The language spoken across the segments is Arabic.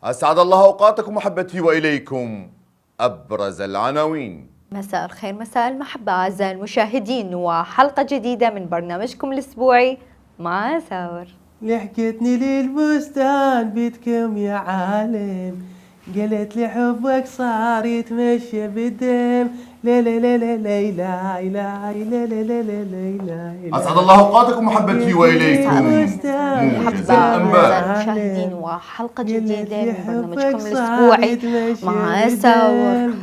أسعد الله أوقاتكم محبتي وإليكم أبرز العناوين. مساء الخير، مساء المحبة أعزائي المشاهدين، وحلقة جديدة من برنامجكم الأسبوعي مع ساور. لحقتني للبستان بيتكم يا عالم، قالت لي حبك صار يتمشى بالدم، لا لا لا لا لا لا لا لا لا لا. أسعد الله أوقاتكم محبتي وإليكم موجز الأنباء. المشاهدين وحلقة جديدة من برنامجكم الأسبوعي مع ساور.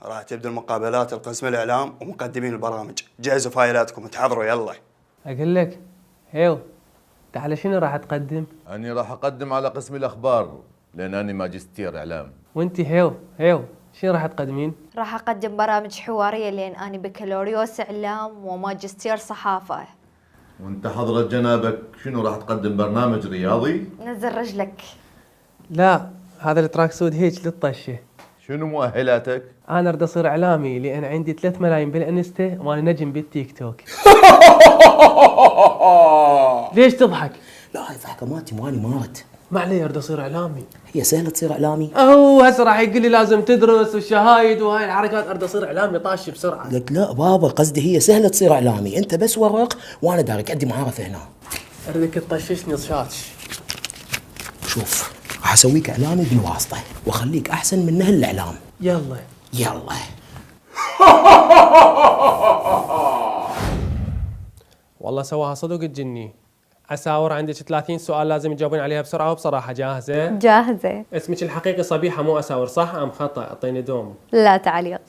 راح تبدأ المقابلات القسم الإعلام ومقدمين البرامج، جهزوا فايلاتكم وتحضروا يلا. أقول لك هيو، تعال شنو راح تقدم؟ أني راح أقدم على قسم الأخبار لأن أنا ماجستير إعلام. وأنت هيو شنو راح تقدمين؟ راح أقدم برامج حوارية لأن أنا بكالوريوس إعلام وماجستير صحافة. وأنت حضرة جنابك شنو راح تقدم؟ برنامج رياضي؟ نزل رجلك. لا، هذا التراك سود هيك للطشة. شنو مؤهلاتك؟ أنا أريد أصير إعلامي لأن عندي 3 ملايين بالإنستا وأنا نجم بالتيك توك. ليش تضحك؟ لا، هاي ضحكة مالتي مالت. ما علي، أريد أصير إعلامي. هي سهلة تصير إعلامي؟ هسه راح يقول لي لازم تدرس والشهايد وهاي الحركات، أريد أصير إعلامي طاش بسرعة. قلت لا بابا، قصدي هي سهلة تصير إعلامي، أنت بس ورق وأنا دارك عندي معارف هنا. أريدك تطششني صشاتش. شوف، راح أسويك إعلامي بالواسطة وأخليك أحسن من أهل الإعلام. يلا. والله سواها صدق الجني. أساور، عندك 30 سؤال لازم تجاوبين عليها بسرعة وبصراحة. جاهزة؟ جاهزة. اسمك الحقيقي صبيحة مو أساور، صح أم خطأ؟ اعطيني دوم. لا تعليق.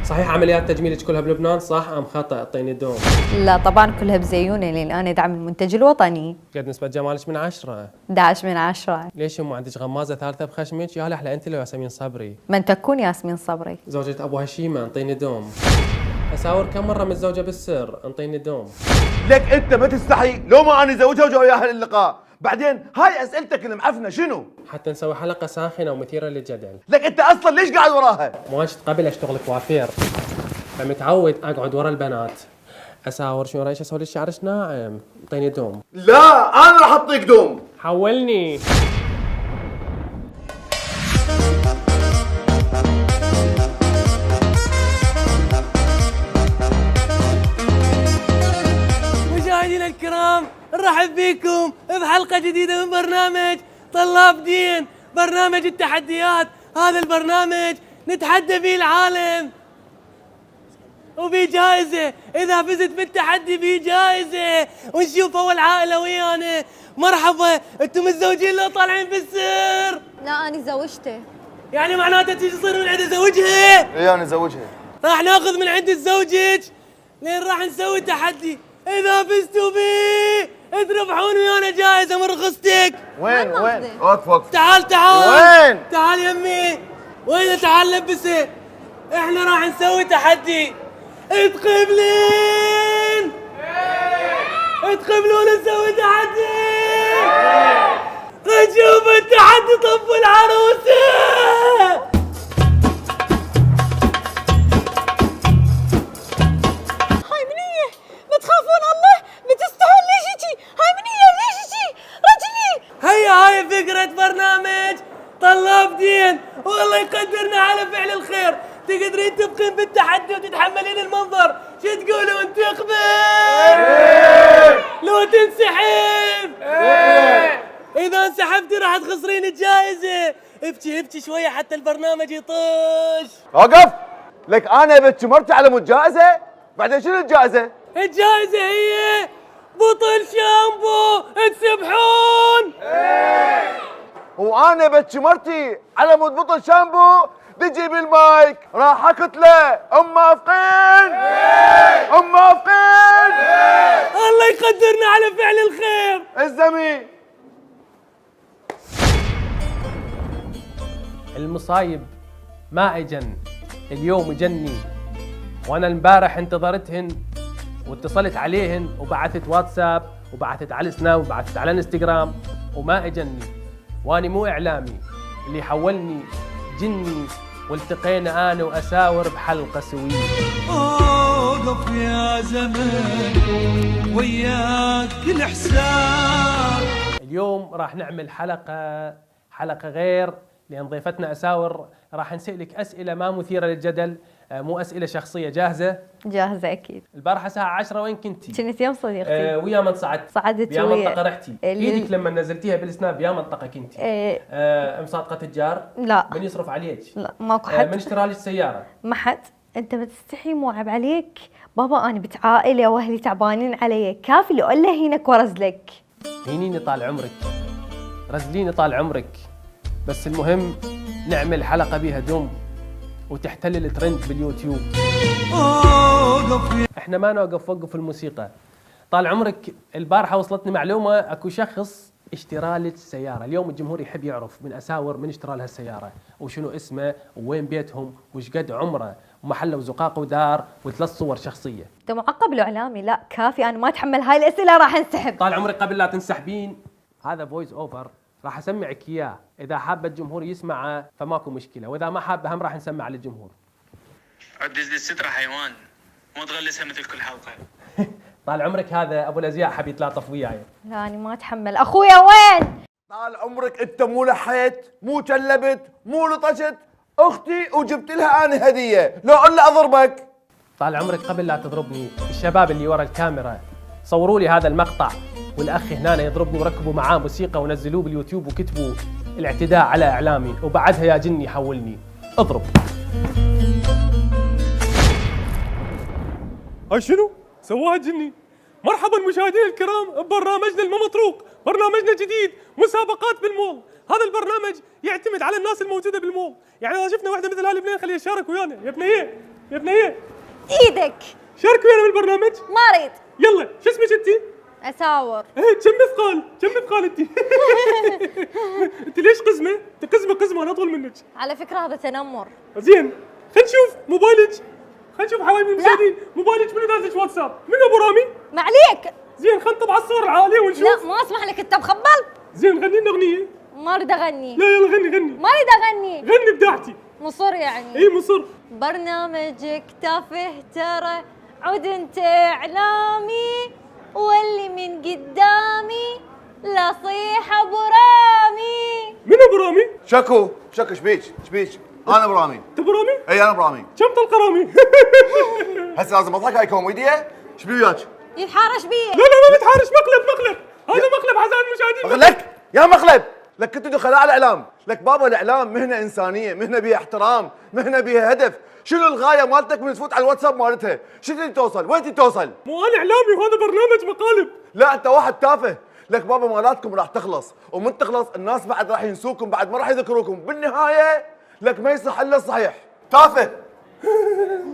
صحيح عمليات تجميلك كلها بلبنان، صح أم خطأ؟ اعطيني دوم. لا طبعا كلها بزيونة لأن أنا دعم المنتج الوطني. قد نسبة جمالك من 10؟ 11 من 10. ليش مو عندك غمازة ثالثة بخشمك؟ يا لحلى أنت لو ياسمين صبري. من تكون ياسمين صبري؟ زوجة أبو هشيمة، انطيني دوم. أساور كم مرة متزوجة بالسر؟ انطيني دوم. لك أنت ما تستحي لو ما أنا زوجها وياها للقاء. بعدين هاي أسئلتك المعفنة شنو؟ حتى نسوي حلقة ساخنة ومثيرة للجدل. لك أنت أصلا ليش قاعد وراها؟ مواجهة قبل أشتغل كوافير، فمتعود أقعد ورا البنات. أساور شو رأيك أسوي لك شعرك ناعم؟ انطيني دوم. لا أنا راح أعطيك دوم. حولني. مشاهدينا الكرام، نرحب بكم بحلقة جديدة من برنامج طلاب دين، برنامج التحديات. هذا البرنامج نتحدى فيه العالم وبي جائزة، إذا فزت بالتحدي بي جائزة. ونشوف أول عائلة ويانا. مرحبا، أنتم متزوجين لو طالعين بالسر؟ لا أنا زوجته. يعني معناته تيجي تصير من عند زوجها؟ إيه أنا زوجها. راح ناخذ من عند زوجك لين راح نسوي تحدي. إذا فزتوا بيه تربحون ويانا جائزة من رخصتك. وين؟ وقف. تعال وين؟ تعال يمي. وين؟ تعال لبسه. احنا راح نسوي تحدي. تقبلين؟ تقبلون نسوي تحدي؟ نشوف التحدي. طفوا العروسة. هاي منية، ما تخافون الله، ما تستحون. ليش هيجي؟ هاي منية، ليش هيجي؟ رجلي. هاي فكرة برنامج طلاب دين، والله يقدرنا على فعل الخير. تقدرين تبقين بالتحدي وتتحملين المنظر. شو تقولون؟ تقبل؟ لو تنسحب؟ إذا انسحبتي راح تخسرين الجائزة. ابكي شوية حتى البرنامج يطش. وقف. لك أنا بنت مرتي على مود جائزة. بعدين شنو الجائزة؟ الجائزة هي بطل شامبو تسبحون. وأنا بنت مرتي على مود بطل شامبو. تجيب المايك راح اكتله. موافقين؟ موافقين؟ الله يقدرنا على فعل الخير. الزميل المصايب ما اجن، اليوم جني. وانا البارح انتظرتهن واتصلت عليهن وبعثت واتساب وبعثت على السناب وبعثت على الانستغرام وما اجني. واني مو اعلامي، اللي حولني جني. والتقينا انا واساور بحلقه سويه. اوقف يا زمن وياك الاحسان. اليوم راح نعمل حلقة غير، لأن ضيفتنا أساور راح نسألك أسئلة ما مثيرة للجدل، مو أسئلة شخصية. جاهزة؟ جاهزة أكيد. البارحة الساعة 10 وين كنتي؟ كنت يوم صديقتي. ويا من صعدت؟ صعدت بيا ويا منطقة رحتي؟ ايدك لما نزلتيها بالسناب بيا منطقة كنتي؟ مصادقة تجار؟ لا. من يصرف عليك؟ لا ماكو حد. من اشترى لك السيارة؟ ما حد. انت بتستحي مو عيب عليك؟ بابا انا بنت عائلة واهلي تعبانين علي، كافي لو الا هينك ورزلك. هينيني طال عمرك، رزليني طال عمرك، بس المهم نعمل حلقة بيها دم وتحتل الترند باليوتيوب. احنا ما وقف الموسيقى. طال عمرك البارحة وصلتني معلومة اكو شخص اشترى لك سيارة. اليوم الجمهور يحب يعرف من أساور من اشترى لها السيارة وشنو اسمه ووين بيتهم وش قد عمره ومحله وزقاقه ودار وثلاث صور شخصية. انت معقب لو اعلامي؟ لا كافي، انا ما اتحمل هاي الاسئلة، راح انسحب. طال عمرك قبل لا تنسحبين، هذا فويس اوفر راح اسمعك اياه، اذا حاب الجمهور يسمعه فماكو مشكلة، واذا ما حاب هم راح نسمع للجمهور. عدز للسترة حيوان، مو تغلسها مثل كل حلقة. طال عمرك هذا ابو الازياء حب يتلاطف وياي. لا انا ما اتحمل. اخويا وين؟ طال عمرك انت مو لحيت، مو كلبت، مو لطشت اختي وجبت لها انا هديه، لو الا اضربك. طال عمرك قبل لا تضربني، الشباب اللي ورا الكاميرا صوروا لي هذا المقطع والاخ هنا يضربني وركبوا معاه موسيقى ونزلوه باليوتيوب وكتبوا الاعتداء على اعلامي، وبعدها يا جني حولني. اضرب. هاي شنو؟ سواها جني. مرحبا مشاهدينا الكرام ببرنامجنا المطروق، برنامجنا جديد مسابقات بالمول. هذا البرنامج يعتمد على الناس الموجوده بالمول، يعني اذا شفنا واحده مثل هالبنيه خليها تشارك ويانا. يا بنيه يا بنيه ايدك. شارك ويانا بالبرنامج. ما اريد. يلا شو اسمك انت؟ اساور. ايه كم مثقال انت؟ انت ليش قزمه؟ انت قزمه انا اطول منك. على فكرة هذا تنمر. زين خلينا نشوف موبايلك، خلينا نشوف حبايبي المشاهدين موبايلك منو دازلك واتساب؟ منو ابو رامي؟ ما عليك. زين خلينا نطبع الصور العاليه ونشوف. لا ما اسمح لك، انت مخبل. زين غني لنا اغنيه. ما اريد اغني. لا يلا غني. ما اريد اغني. غني بداعتي. مصر يعني. اي مصر. برنامجك تافه ترى، عود انت اعلامي واللي من قدامي لا صيح ابو رامي. من ابو رامي؟ شكو شبيك انا ابو رامي. انت ابو رامي؟ اي انا ابو رامي. كم طلقه رامي؟ هسه لازم اضحك هاي كوميديا؟ شبي وياك؟ يتحارش بيه. لا ما بتحارش، مقلب هذا مقلب اعزائي المشاهدين. لك يا مقلب، لك كنت دخلاء على الاعلام، لك بابا الاعلام مهنه انسانيه، مهنه بها احترام، مهنه بها هدف. شنو الغايه مالتك من تفوت على الواتساب مالتها؟ شو تريد توصل؟ وين تريد توصل؟ مو انا اعلامي وهذا برنامج مقالب. لا انت واحد تافه. لك بابا مالاتكم راح تخلص، ومن تخلص الناس بعد راح ينسوكم، بعد ما راح يذكروكم، بالنهايه لك ما يصح الا الصحيح. تافه.